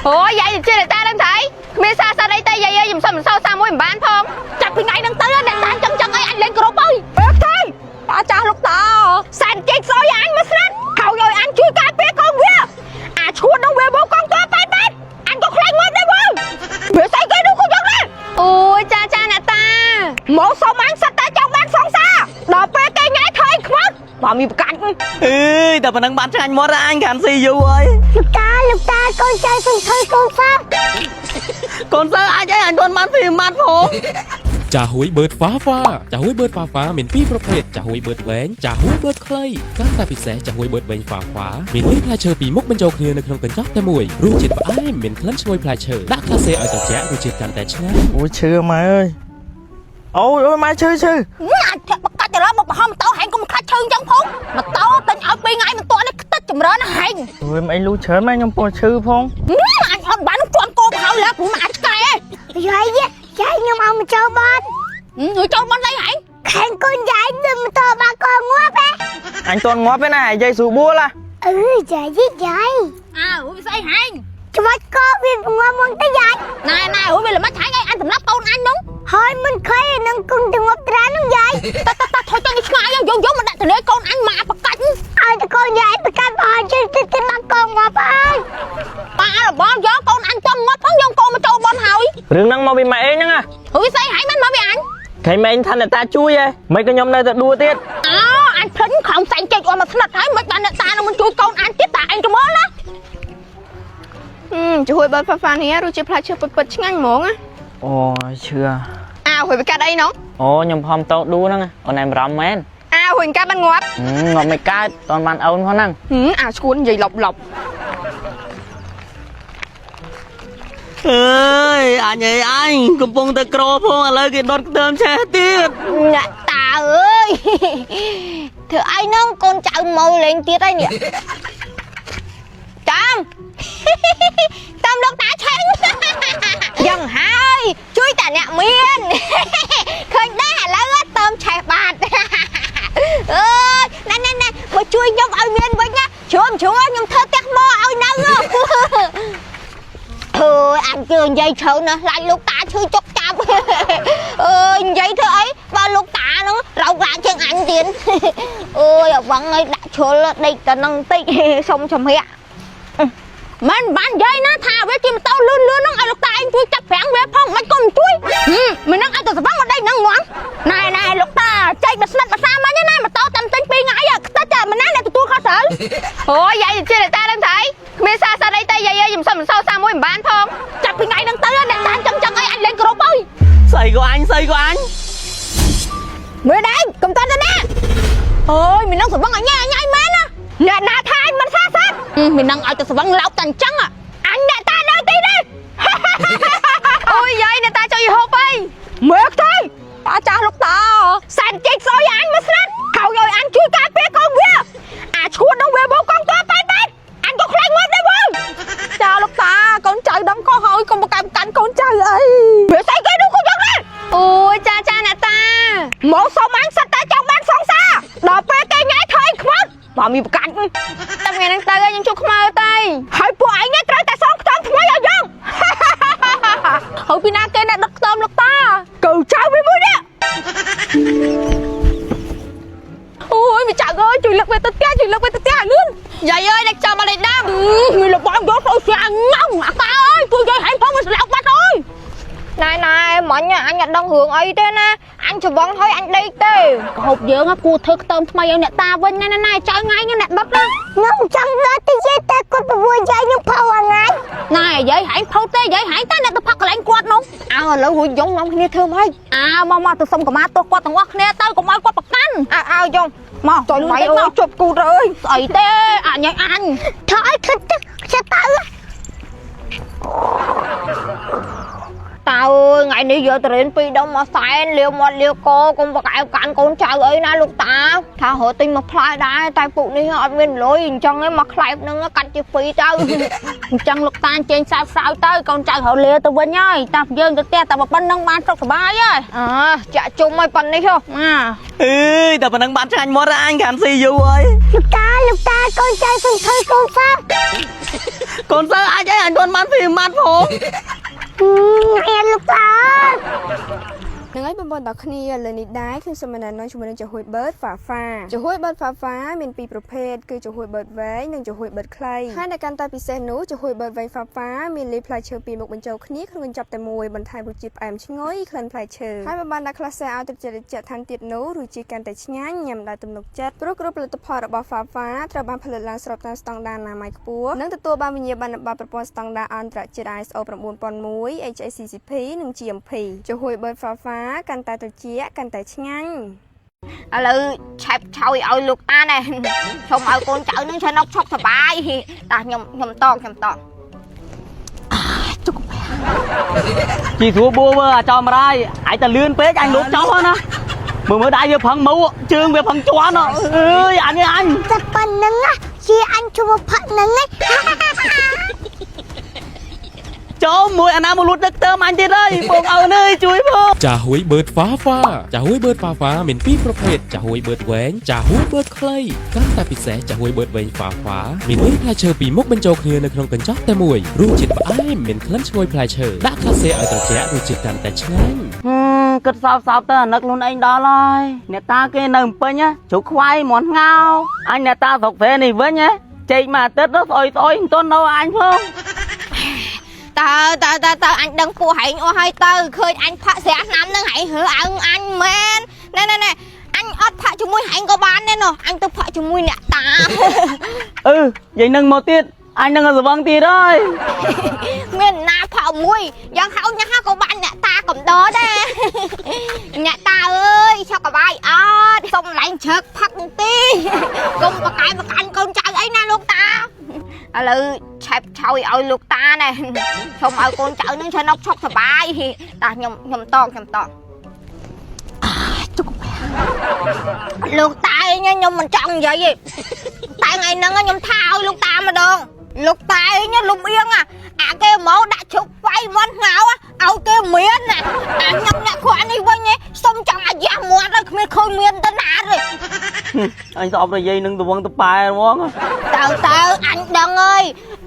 Ôi vậy thì chưa để ta đang thấy Mê xa xa đây tay vậy dùm sao mình sao xa mũi mình bán không Chắc vì ngày đang tới để ta chân chân ơi anh lên group ơi Ê thôi Bà cha lúc ta Sàn chết rồi anh mà sẵn Hầu rồi anh chui cá phía con kia À chua đông về bố con tôi bát bát Anh có khanh mất đây không Biểu say cây đúng không giấc lên Ôi cha cha nè ta Một số anh sạch ta trong bán xong xa Đỏ bê cây nhái thôi mất Bà mi cạnh Ê, đập nắng bắn cho anh mất anh khán si dù ơi Lục ta, con trai không thôi con sao Con sao anh ấy anh con bắn phim mắt phố ចាហួយបឺតហ្វាហ្វាចាហួយបឺតហ្វាហ្វាមានពីរប្រភេទចាហួយបឺតវែងចាហួយបឺតខ្លីកាន់តែពិសេសចាហួយបឺតវែងហ្វាហ្វាមានមេផ្លែឈើពីរមុខបញ្ចូលគ្នានៅក្នុងកញ្ចក់តែមួយរសជាតិផ្អែមមានក្លិនឈ្ងុយផ្លែឈើដាក់ក្លាសេឲ្យត្រជាក់រសជាតិកាន់តែឆ្ងាញ់ Ôi chưa mày ơi Ôi ôi mày chơi chứ Bắt cách cho đó một bà hôm tao hẹn cùng khách thương trong phút Mà tao tình ở bên ngay mà tao nó tích chùm đó nó hẹn Ôi mày lưu chơi mày nhầm bò chư phong Anh hôn bán con cô bà hầu là của mà cái Vậy á, vậy nhưng mà ông cho con Người cho con đây hẹn Khen con dạy đừng to ba con ngóp á Anh toàn ngóp cái này dây sụ bua là Vậy với vậy À ủa sao hẹn Cho bắt con vì ngóp muốn tới vậy Này ủa vì là mắt hãy ngay anh thầm lắp con anh đúng Thôi mình khơi nâng cung từ ngóp ra nó vậy Ta thôi cho cái ngay vô vô mà đặt để con anh mà bà cạnh Con dạy bà canh bò chứ cái bắt con ngóp ơi Ba là bỏ gió con anh cho ngóp phóng vô con mà cho bọn hỏi Rừng năng mau bị mày nhá à Ủa sao hãy mình mà bị anh Cái mày anh thân là ta chui ấy Mấy cái nhóm này thật đua tiết Anh thính không sẵn chạy qua mà thật thấy mấy bạn ta nó muốn chui con anh tiếp tại anh cho mớ đó chú Huy bớt pha này rồi chị phải chưa bớt chứ anh muốn á Ôi chưa À Huy bị ca đây nó Ôi nhầm hôm tao đua năng Ôi này rõm men À Huy ca ban ngọt Ngọt mày ca toàn bàn ôn khó năng À cuốn gì lọc lọc Ơi anh ơi anh Cầm bông ta cro phong à lời cái đốt tơm xe tiết Dạ ta ơi Thưa anh nó con chạy màu lên tiết anh nhỉ Tâm Tâm được tá chánh Dần hai Chui tả nẹ miên Khơi đá là ớt tôm chạy bạt Ơi Nè Bà chui nhông ơi miên với nhá Chú ơi nhông thơ các mô ơi nâng Thôi anh chưa dây sợ nè Lại lúc ta chưa chốc chạp Dây thôi ấy Ba lúc ta nó rau ra chân anh tiền Ôi vẫn ấy đã chưa đây ta nâng tích Xong chầm hẹ Mình bán dây nó thà với chim tao lươn nó ai lúc ta anh chui chặt phản về phong mấy con chui Mình đang ai tao sẽ bắt ở đây nâng ngoan Này lúc ta chạy mà sạch mà sao mà như này mà tao tâm tính pi ngãi à Ta chờ mình nói này tụi tôi khó xử Ôi vậy thì chưa để ta đang thấy Mê xa xa đây tay vậy dùm sao mình sao xa mũi mình bán không Chặt vì ngày đang tới để ta chân chân ơi anh lên group ơi Xây của anh Mê đây cầm tên ra nè Ôi mình đang sẽ bắt ở nhà nhai mến á Nè nà tha anh mình xa xa Mình đang ở sẽ bắt lão tành trắng à Anh nè ta nơi tí đi Ôi vậy nè ta cho gì hộp đi Mệt thôi Ba cha lúc ta Sàn chết rồi anh mà sẵn Hầu rồi anh chui cá phía con kia À chua đông về bố con tôi bát bát Anh có khanh mất đây không Cha lúc ta con trời đóng có hỏi con một cam cánh con trời ơi Biểu say cây đúng không giấc lên Ôi cha nè ta Một số ăn sạch ta trong bán xong xa Đỏ bê cây nhái thôi mất Bà mi cạnh Tâm nghe đang tay nhưng chú không mơ tay Hỏi bộ anh nhé trời ta xong tôm không bao giờ dân Hỏi pina cây này đực tôm lúc ta Cừu trao với mũi nè Ôi mày trời ơi chùi lực về tất cả luôn Vậy ơi đặt cho mà lại đâm Mày là bọn gió thôi xe ngông à ta ơi tôi dây hãy phong mình sẽ lọc bắt thôi Này mọi nhà anh nhận đông hưởng ấy thế nè Anh cho bóng thôi anh đi tê Hộp dưỡng á cua thức tôm mày nè ta bên này chơi ngay như nè đất đó Ngông chẳng ra tí dây ta con bà vui dây nhưng phao à ngay Này dây hãy phao tê dây hãy ta nè tôi phát lại anh quạt không À lỡ hụi giống nông nghe thương hay À mà tôi xong cả má tôi quạt thằng quạt nè tao cũng ai quạt bạc canh À giống mà trời mày ơi chụp cụ rồi Ấy tê à nhảy anh Thôi thích sẽ tự Tao ơi, ngày nay giờ tao đến pi đâu mà xài liều một liều cô con và cái cắn con trai ấy na lúc ta Tao hỏi tin mà fly đá tay phụ đi ở bên lối hình chân ấy mà fly nó cắt chi phí tao Chân lúc ta trên sao tới con trai họ lìa tao bên nhá Tao dương tao tè tao mà bắn nâng bán trong bài á À, chạy chung mày bắn đi không À Ê, đập nắng bắn cho anh mất anh khán si dù ơi Lục ta con trai không thôi con sao con sơ anh ấy anh con bán phim mặt phố เอ็นลูกตา នឹងហើយបងប្អូនទាំងគ្នាលើនេះដែរគឺសមណនជាមួយនឹងចំហួយបឺតហ្វាហ្វាចំហួយបឺតហ្វាហ្វាមានពីរប្រភេទគឺចំហួយបឺតវែងនិងចំហួយបឺតខ្លីហើយដែលកាន់តែពិសេសនោះចំហួយបឺតវែងហ្វាហ្វាមានលាយផ្លែឈើពីរមុខបញ្ចូលគ្នាក្នុងកញ្ចប់តែមួយបន្ថែមរសជាតិផ្អែមឈ្ងុយក្លិនផ្លែឈើហើយបើបានដាក់ខ្លះសែឲ្យទឹកចិត្តថែមទៀតនោះរសជាតិកាន់តែឆ្ងាញ់ញ៉ាំដោយទំនុកចិត្តព្រោះគ្រប់ផលិតផលរបស់ហ្វាហ្វាត្រូវបានផលិតឡើងស្របតាមស្តង់ដារអនាម័យខ្ពស់និងទទួលបានវិញ្ញាបនបត្រប្រព័ន្ធស្តង់ដារអន្តរជាតិ ISO 9001 HACCP និង GMP ចំហួយបឺតហ្វាហ្វាកាន់តែត្រជាក់កាន់តែឆ្ងាញ់ ឥឡូវឆែបឆោយឲ្យលោកតាណែសូមឲ្យកូនចៅនឹងឆនុកឈប់សប្បាយតាខ្ញុំតជុក chị thua bua bơ cho mà đây anh ta lươn pế anh lốp cháu hơn á mưa đây vừa phăng mũ trương về phăng chó nó ơi anh แต่ปันนึงอ่ะชีอันชัวพักนึงไง cháu mùi anh một lút đất tơm anh đi đây buông ở nơi chuối buông ចាហួយបឺតហ្វាហ្វាចាហួយបឺតហ្វាហ្វាមានពីរប្រភេទចាហួយបឺតវែងចាហួយបឺតខ្លីកាន់តែពិសេសចាហួយបឺតវែងហ្វាហ្វាមានលាយផ្លែឈើពីរមុខបញ្ចូលគ្នានៅក្នុងកញ្ចក់តែមួយរសជាតិផ្អែមមានក្លិនឈ្ងុយផ្លែឈើដាក់ខ្លះសែឲ្យត្រជាក់រសជាតិកាន់តែឆ្ងាញ់ cất sao tơ nấc luôn anh đó rồi nè ta kia nằm bên nhá chú khoai món ngao anh nè ta thuộc về này với nhá chị mà tết đó thôi tôn đâu anh không តើអញដឹងពោះហែងអស់ហើយទៅឃើញអញផាក់ស្រាឆ្នាំនឹងហែងហឺអញមែនណែអញអត់ផាក់ជាមួយហែងក៏បានដែរណោះអញទៅផាក់ជាមួយអ្នកតា vậy nâng một tiết anh nâng ở vâng tiết ơi មានណាផាក់មួយយ៉ាងហោញ៉ាក៏បានអ្នកតាកំដរដែរ អ្នកតាអើយឆក់កបាយអត់សុំឡាញ់ជ្រឹកផាក់ទីកុំបកាយបកាញ់កូនចៅអីណាលោកតាឥឡូវឆែបឆោយឲ្យលោកតាណែសូមឲ្យកូនចៅនឹងឆនុកឈប់សប្បាយតាខ្ញុំតលោកតាឯងខ្ញុំមិនចង់និយាយទេតែថ្ងៃហ្នឹងខ្ញុំថាឲ្យលោកតាម្ដងលោកតាឯងលំអៀងអាគេមកដាក់ជ្រុកវាយមាត់ងៅឲ្យគេមានណាអាខ្ញុំអ្នកគ្រាន់នេះវិញសុំចង់អាយ៉ាស់មាត់ឲ្យគ្មានឃើញមានទៅណាទេ anh sọp là dây nâng từ vâng từ bài đúng không តើអញដឹងអើយ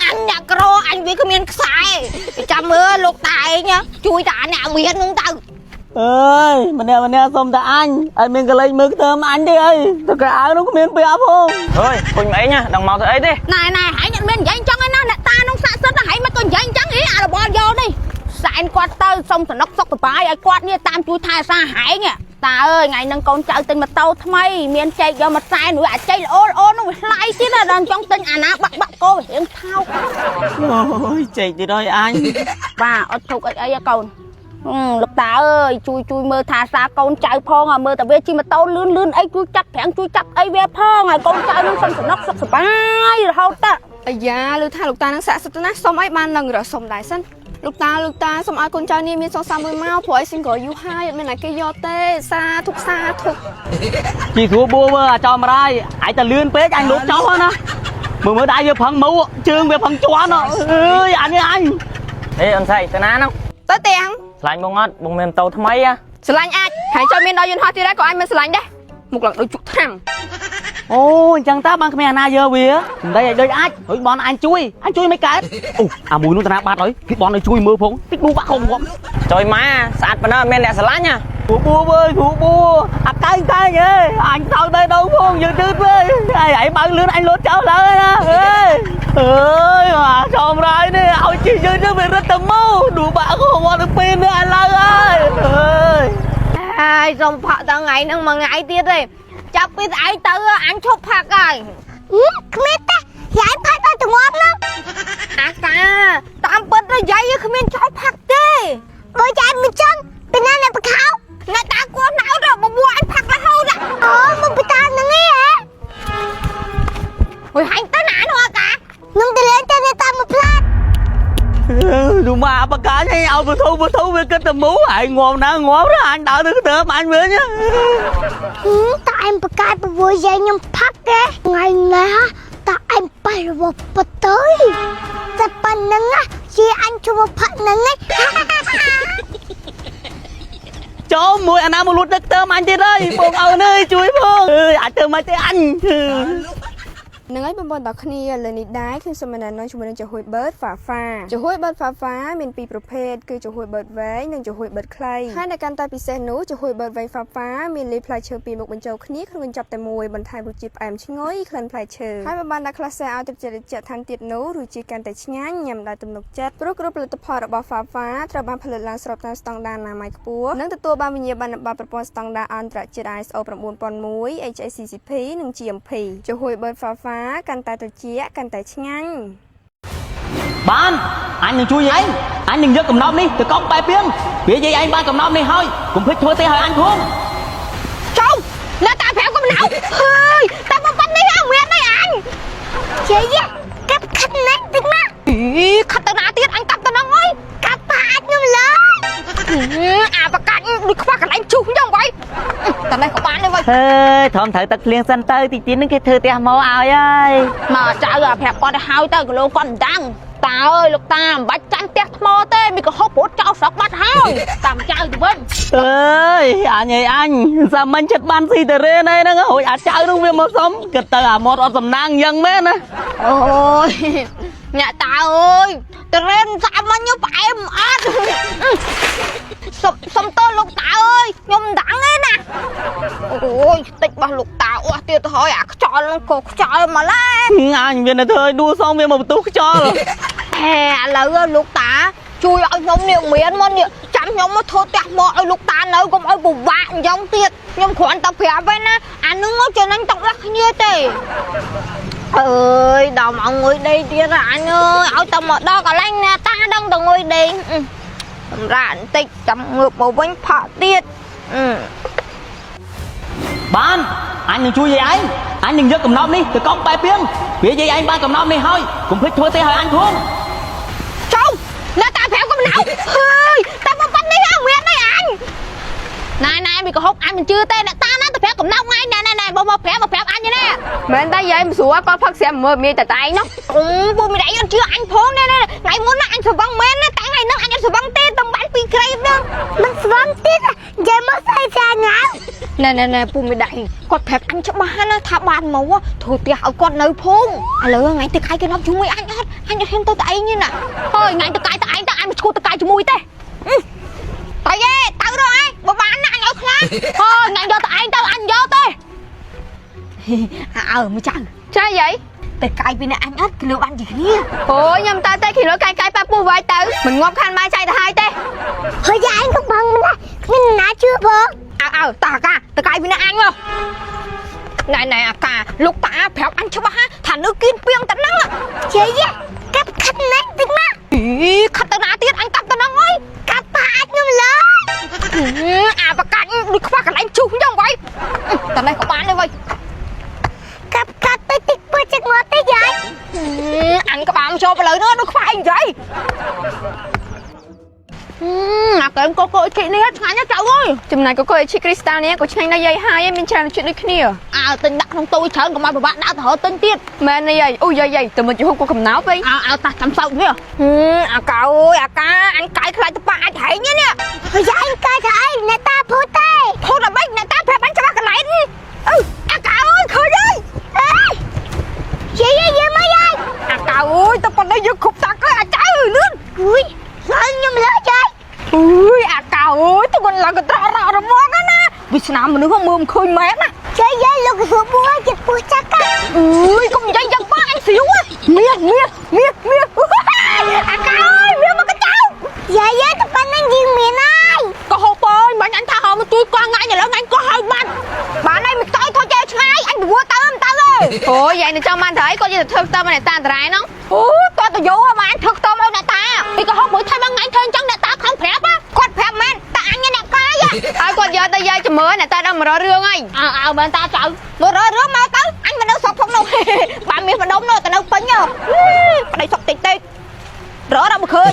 អញអ្នកក្រអញវាគ្មានខ្សែចាំមើលលោកតាឯងជួយតាអ្នកមានហ្នឹងទៅ ơi mà nè xong ta anh mình cái lấy mực thơm anh đi ơi tôi cái áo nó có miếng bia không thôi cùng ấy nha đằng màu thôi ấy đi ណែហែងអត់មាននិយាយអញ្ចឹងឯណាអ្នកតានឹងសាក់សិតហែងមិនក៏និយាយអញ្ចឹងអីអារបល់យកនេះសែនគាត់ទៅសុំសំណុកសុខសប្បាយឲ្យគាត់នេះតាមជួយថែសារហែងតាអើយថ្ងៃហ្នឹងកូនចៅទិញម៉ូតូថ្មីមានចេកយកមកសែនរួចអាចេកល្អនោះវាថ្លៃទៀតដល់អញ្ចឹងទិញអាណាបាក់កោរៀងថោក ôi chạy thì thôi anh បាទអត់ទុកអីកូនលោកតាអើយជួយមើលថាសារកូនចៅផងមើលតែវាជិះម៉ូតូលឿនអីជួយចាប់ប្រាំងជួយចាប់អីវាផងហើយកូនចៅនឹងសុំសំណុកសុខសប្បាយរហូតតើ អាយ៉ាឮថាលោកតានឹងសាក់សិទ្ធណាសុំអីបាននឹងរសុំដែរសិនលោកតាសុំឲ្យកូនចៅនេះមានសងសាមួយមកព្រោះឲ្យ single យូរហើយអត់មានតែគេយកទេសាធុ chị thua bua bơ cho mà đây anh ta lươn pế anh lốp cháu hơn á mưa đây vừa phăng mũ trương về phăng chó nó ơi anh ê anh say tên án không ទៅទាំង lạnh bông ngót bông mềm tàu thâm ấy á ស្រឡាញ់អាចហើយចូលមានដល់យន្តហោះទៀតដែរក៏អាចមិនស្រឡាញ់ដែរមុខឡើងដូចជក់ថាំង ôi chẳng ta bằng cái này giờ vía đây đây ai thôi bọn anh chui mấy cái mùi nó ta bát đấy cái bọn này chui mưa phong tích bu bác không không trời má sạt mà nó men lẹ sạt lá nha thủ bua cái nhé anh tao đây đâu phong giờ đứt với ấy bằng lươn anh lốt cháu lại nè ơi mà xong rồi đi ao chi chơi cho mình rất tầm mâu đủ bác không có được pin nữa anh lăng ơi ហើយសុំផាក់ដល់ថ្ងៃហ្នឹងមួយថ្ងៃទៀតទេចាប់ពីស្អែកទៅអញឈប់ផាក់ហើយ គ្មានទេយាយផាក់ដល់ទំងាប់នោះ អាកាតាមពិតទៅយាយគ្មានចោលផាក់ទេ បើយាយមិនចឹងពីណាអ្នកបកោ អ្នកតាគួរណៅទៅបបួអញផាក់រហូត អូមកបតានឹងឯង ហើយហាញ់ទៅណានោះអាកា ខ្ញុំទៅលេងទៅអ្នកតាមកផ្លាត់ đủ mà bác cá hay ao vừa thu về cái tầm mũ hại ngon đó anh đợi được cái mà anh vừa nhá តែអែមបកាយបបួយយាយខ្ញុំផាក់ទេថ្ងៃណាតែអែមបែរវបទៅតែប៉ុណ្្នឹងជាអញជួបផាក់ហ្នឹងឯង chó mùi anh một lút đất tơm anh đi đây buông ở nơi chuối buông anh tơm anh នឹងហើយបងប្អូនទាំងគ្នាលើនេះដែរខ្ញុំសូមណែនាំជាមួយនឹងចាហួយបឺតហ្វាហ្វាចាហួយបឺតហ្វាហ្វាមានពីរប្រភេទគឺចាហួយបឺតវែងនិងចាហួយបឺតខ្លីហើយដែលកាន់តែពិសេសនោះចាហួយបឺតវែងហ្វាហ្វាមានលាយផ្លែឈើពីរមុខបញ្ចូលគ្នាក្នុងកញ្ចប់តែមួយបន្ថែមរសជាតិផ្អែមឈ្ងុយក្លិនផ្លែឈើហើយបានដាក់ក្លាសែឲ្យទឹកចិត្តថែមទៀតនោះរសជាតិកាន់តែឆ្ងាញ់ញ៉ាំដោយទំនុកចិត្តព្រោះគ្រប់ផលិតផលរបស់ហ្វាហ្វាត្រូវបានផលិតឡើងស្របតាមស្តង់ដារអនាម័យខ្ពស់និងទទួលបានវិញ្ញាបនបត្រប្រព័ន្ធស្តង់ដារអន្តរជាតិ ISO 9001 HACCP និង GMP ចាហួយបឺតហ្វាហ្វាកាន់តែត្រជាក់កាន់តែឆ្ងាញ់ បានអញនឹងជួយឯងអញនឹងយកកំណប់នេះទៅកប់បែបពីងវានិយាយឯងបានកំណប់នេះហើយកុំភ្លេចធ្វើទេឲ្យអញធំ ចូលនៅតាមប្រាប់កំណៅហើយតែបំបត្តិនេះអត់មានទេអញ ជាយកាប់ខាត់ណាស់ទឹកណា ខាត់ទៅណាទៀតអញកាប់ទៅហ្នឹងអើយ កាប់ប៉ាអាចខ្ញុំលើ អាបកាច់ដូចខ្វះកន្លែងជុះអញ្ចឹងបើតែនេះក៏បានដែរវិញ ហើយធំត្រូវទឹកភ្លៀងសិនទៅទីទៀតនឹងគេធ្វើផ្ទះមកឲ្យហើយ មកចៅប្រាប់គាត់ទៅហើយទៅគីឡូគាត់មិនដឹងតាអើយលោកតាមិនបាច់ចាញ់ផ្ទះថ្មទេមានកំហុសព្រោះចោលស្រុកបាត់ហើយតាមចៅទៅវិញ អើយអញអើយអញសាមញ្ញចិត្តបានស៊ីតារ៉េណែហ្នឹងរួចអាចចៅនោះវាមកសុំគិតទៅអាមាត់អត់សំណាងអញ្ចឹងមែនណា អូយអ្នកតាអើយតារ៉េនសាមញ្ញផ្អែមអត់សុំតើលោកតាអើយខ្ញុំមិនដឹងទេណាអូយតិចរបស់លោកតាអស់ទៀតទៅហើយអាខ្យល់ហ្នឹងក៏ខ្យល់មកឡើយ អញមានតែធ្វើឲ្យដួលសមវាមកបន្ទុះខ្យល់ ហេឥឡូវលោកតាជួយឲ្យខ្ញុំនេះមានមកនេះចាំខ្ញុំមកធ្វើផ្ទះមកឲ្យលោកតានៅកុំឲ្យពិបាកអញ្ចឹងទៀតខ្ញុំគ្រាន់តែប្រាប់ឯណាអានឹងចំណេញទាំងអស់គ្នាទេអើយដល់មកងុយដេកទៀតអញអើយឲ្យតែមកដល់កន្លែងណាតាដឹងតែងុយដេកសម្រាប់បន្តិចចាំងើបមកវិញផាក់ទៀតបានអញនឹងជួយយាយឯងអញនឹងយកកំណប់នេះទៅកប់បែបពីងវាយាយឯងបានកំណប់នេះហើយកុំភ្លេចធ្វើទេឲ្យអញធំ ចូលនៅតាមប្រាប់កំណៅហើយតែបំបត្តិនេះអត់មានទេអញណែមីក៏ហុកអញមិនជឿទេអ្នកតាណាទៅប្រាប់កំណៅថ្ងៃណែបងមកប្រាប់អញណាមែនតែយាយមិនស្រួលគាត់ផឹកស្រាំមើលមានតែឯងនោះពូមីដៃអត់ជឿអញផងណែថ្ងៃមុនណាអញស្វឹងមែនណាតែថ្ងៃនេះអញអត់ស្វឹងទេតំបានពីក្រេបហ្នឹង មិនស្វឹងទៀតយាយមកស្អីចាញ៉ៅ ណែពូមីដៃគាត់ប្រាប់អញច្បាស់ណាថាបានមកធ្វើផ្ទះឲ្យគាត់នៅភូមិឥឡូវថ្ងៃទឹកកាយគេនាំជាមួយអញអត់ហ៊ានទៅតែឯងនេះណាហើយថ្ងៃទឹកកាយតែឯងទៅអញមិនឈួតទឹកកាយជាមួយទេទៅយេទៅរកឯងបើបានណាអញឲ្យខ្លាំងហើយថ្ងៃយកតែឯងទៅអញយកទេអើមកចាំចាយាយតែកាយពីអ្នកអញអត់គីឡូបានជាគ្នាអូយខ្ញុំទៅគីឡូកាយប៉ាពូវាយទៅមិនងាប់ខានម៉ែចៃទៅហើយទេ ហើយយាយក៏បងណាគ្មានណាជឿផង អើតាកាទៅកាយពីអ្នកអញមកណែអាកាលោកតាប្រាប់អញច្បាស់ថានៅគៀនពីងតែហ្នឹង ជាយកាប់ខាត់ណាស់ទឹកណា ខាត់ទៅណាទៀតអញកាប់ទៅហ្នឹងអើយ កាប់ប៉ាអាចខ្ញុំលើ អាបកាច់ដូចខ្វះកន្លែងជុះអញ្ចឹងvậyតែនេះក៏បានដែរvậy កាប់កាត់ទៅតិចពើចិត្តមកទេយាយ អញក៏បានចូលទៅលើនោះដូចខ្វះអីvậy អាកែមកកអ៊ីឈីនេះឆ្ងាញ់ណាស់ចៅអើយចំណែកកកអ៊ីឈីគ្រីស្តាល់នេះក៏ឆ្ងាញ់ណាស់យាយហើយមានច្រើនជាតិដូចគ្នាអើទិញដាក់ក្នុងទូច្រើនកុំឲ្យពិបាកដាក់ទៅរកទិញទៀតមែនទេយាយអូយាយទៅមកជិះហូបក៏កំណោពេកអើតាចាំសោកនេះអាកៅអើយអាកាអញកាយខ្លាចទៅប៉ាអាចហែងនេះ ហើយយាយកាយថាអីអ្នកតាភូតទេ ភូតអ្វីអ្នកតាប្រាប់អញច្បាស់កន្លែងអាកៅអើយឃើញហើយ យាយមកយាយ អាកៅអើយទៅប៉ុណ្ណេះយើងគ្រប់តាក់ហើយអាចៅលឿន អុយហើយខ្ញុំលើយាយ អូយអាកៅអើយទៅគាត់ឡើងកត្រររមកណាវាស្នាមមនុស្សមើលមិនឃើញមែនណា យាយលោកសួរបួយចិត្តពោះចាក់កា អូយកុំនិយាយយ៉ាងប៉ាអញស្រួលមាសអាកៅអើយវាមកកញ្ចៅ យាយទៅប៉ុណ្ណឹងយើងមានហើយ ក៏ហូបអើយបាញ់អញថាហៅមកជួយកោះងាយឥឡូវអញក៏ហើយបាត់បានហើយមិនតើthôiចេះឆ្ងាយអញប្រវត្តិទៅមិនទៅទេអូយយាយនៅចាំបានត្រូវគាត់យកទៅធ្វើទៅអ្នកតាអន្តរាយហ្នឹងអូតើទៅយកបានធ្វើទៅឲ្យអ្នកតាពីក៏ហូបមួយថៃមួយថ្ងៃធ្វើអញ្ចឹងអ្នកតាខំប្រាប់គាត់ប្រាប់មែនតែអញអ្នកកាយហើយគាត់យកទៅយាយជំរឿអ្នកតាដល់100រឿងហើយអើមែនតាចៅ100រឿងមកទៅអញមិននៅស្រុកផងនោះបានមានម្ដុំនោះទៅនៅពេញប្តីសុកតិចរកដល់មកឃើញ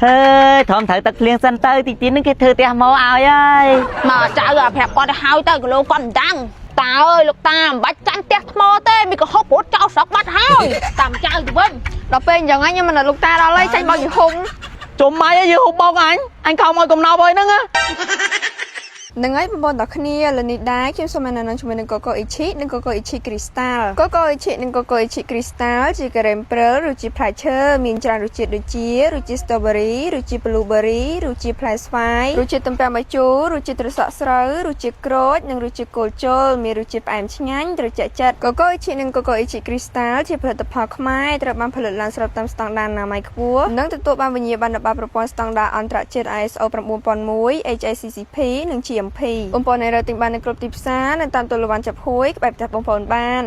ហើយធំត្រូវទឹកភ្លៀងសិនទៅទីទៀតនឹងគេធ្វើផ្ទះមកឲ្យហើយ មកចៅប្រាប់គាត់ទៅហើយទៅគីឡូគាត់មិនដឹងតាអើយលោកតាមិនបាច់ចាញ់ផ្ទះថ្មទេមានកំហុសព្រោះចោលស្រុកបាត់ហើយតាមចៅទៅវិញដល់ពេលអញ្ចឹងខ្ញុំមិនលោកតាដល់ហើយចាញ់បោកយីហុំ ជុំម៉ៃយើងហូបបងអញខំឲ្យកំណប់ហើយហ្នឹង នឹងហើយបងប្អូនទាំងគ្នាឥឡូវនេះដែរខ្ញុំសូមណែនាំជាមួយនឹង Coco Ichi និង Coco Ichi Crystal Coco Ichi និង Coco Ichi Crystal ជាការ៉េមព្រិលរសជាតិផ្លែឈើមានច្រើនរសជាតិដូចជារសជាតិ Strawberry រសជាតិ Blueberry រសជាតិផ្លែស្វាយរសជាតិទំពាំងបាយជូររសជាតិត្រសក់ស្រូវរសជាតិក្រូចនិងរសជាតិគោលជលមានរសជាតិផ្អែមឆ្ងាញ់ត្រជាក់ចិត្ត Coco Ichi និង Coco Ichi Crystal ជាផលិតផលខ្មែរត្រូវបានផលិតឡើងស្របតាមស្តង់ដារអនាម័យខ្ពស់និងទទួលបានវិញ្ញាបនបត្រប្រព័ន្ធស្តង់ដារអន្តរជាតិ ISO 9001 HACCP និង GMP បងប្អូនអាចរកទិញបាននៅគ្រប់ទីផ្សារនៅតាមទូលវ័នចាប់ហួយក្បែរផ្ទះបងប្អូនបាន